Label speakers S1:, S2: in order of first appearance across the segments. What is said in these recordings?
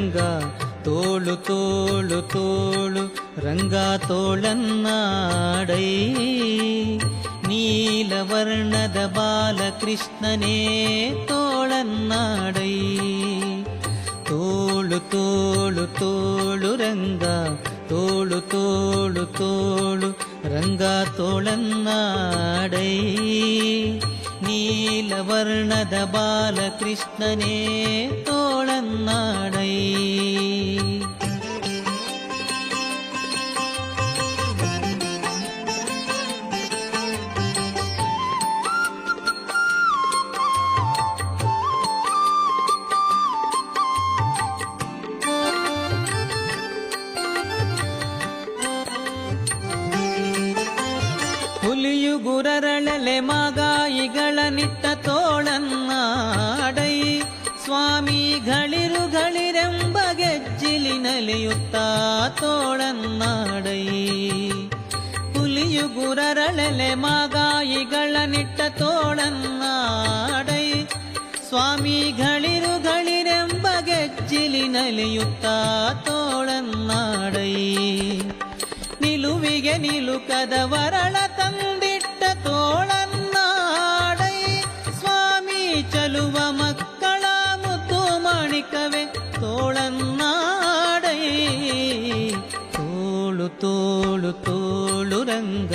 S1: ರಂಗ ತೋಳು ತೋಳು ತೋಳು ರಂಗ ತೋಳನ್ನಾಡೈ ನೀಲವರ್ಣದ ಬಾಲಕೃಷ್ಣನೇ ತೋಳನ್ನಾಡೈ ತೋಳು ತೋಳು ತೋಳು ರಂಗ ತೋಳು ತೋಳು ತೋಳು ರಂಗ ತೋಳನ್ನಾಡೈ ನೀಲವರ್ಣದ ಬಾಲಕೃಷ್ಣನೇ ತೋಳನ್ನಾಡೈ ಹುಲಿಯು ಗುರರಳಲೆ ಮಾಗಾಯಿಗಳ ನಿಟ್ಟ ತೋಳನ್ನಾಡೈ ಸ್ವಾಮಿಗಳಿರುಗಳಿರೆಂಬ ಗೆಜ್ಜಿಲಿನಲಿಯುತ್ತ ತೋಳನ್ನಾಡೈ ಹುಲಿಯು ಗುರರಳಲೆ ಮಾಗಾಯಿಗಳ ನಿಟ್ಟ ತೋಳನ್ನಾಡೈ ಸ್ವಾಮಿಗಳಿರುಗಳಿರೆಂಬ ಗೆಜ್ಜಿಲಿನಲಿಯುತ್ತ ತೋಳನ್ನಾಡೈ ನಿಲುವಿಗೆ ನಿಲುಕದ ವರಳ ತಂದಿಟ್ಟ ತೋಳನ್ನಾಡೈ ಸ್ವಾಮಿ ಚಲುವ ಮಕ್ಕಳ ಮುತ್ತು ಮಾಣಿಕವೇ ತೋಳನ್ನಾಡೈ ತೋಳು ತೋಳು ತೋಳು ರಂಗ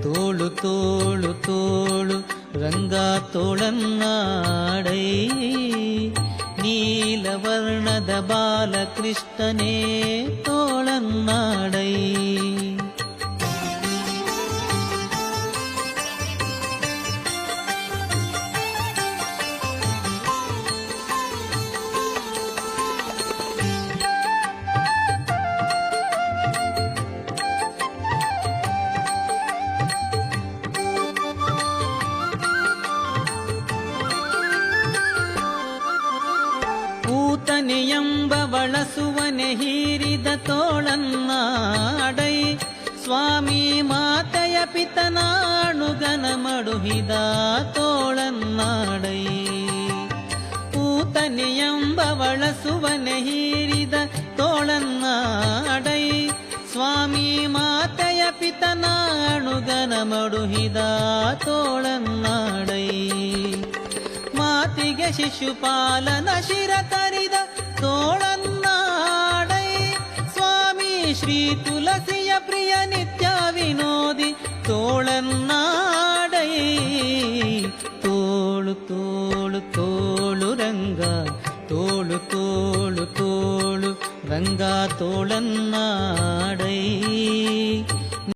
S1: ತೋಳು ತೋಳು ತೋಳು ರಂಗ ತೋಳನ್ನಾಡೈ ನೀಲವರ್ಣದ ಬಾಲಕೃಷ್ಣನೇ ತೋಳನ್ನಾಡೈ ಎಂಬ ಬಳಸುವನೆ ಹೀರಿದ ತೋಳನ್ನಾಡೈ ಸ್ವಾಮಿ ಮಾತೆಯ ಪಿತನಾಣುಗನ ಮಡುಹಿದ ತೋಳನ್ನಾಡೈ ಪೂತನೆ ಎಂಬ ಬಳಸುವನೆ ಹೀರಿದ ತೋಳನ್ನಾಡೈ ಸ್ವಾಮಿ ಮಾತೆಯ ಪಿತನಾಣುಗನ ಮಡುಹಿದ ತೋಳನ್ನಾಡೈ ಮಾತಿಗೆ ಶಿಶುಪಾಲನ ಶಿರ ತರಿದ ತೋಳನ್ನಾಡೈ ಸ್ವಾಮಿ ಶ್ರೀ ತುಳಸಿಯ ಪ್ರಿಯ ನಿತ್ಯ ವಿನೋದಿ ತೋಳನ್ನಾಡೈ ತೋಳು ತೋಳು ತೋಳು ರಂಗ ತೋಳು ತೋಳು ತೋಳು ರಂಗ ತೋಳನ್ನಾಡೈ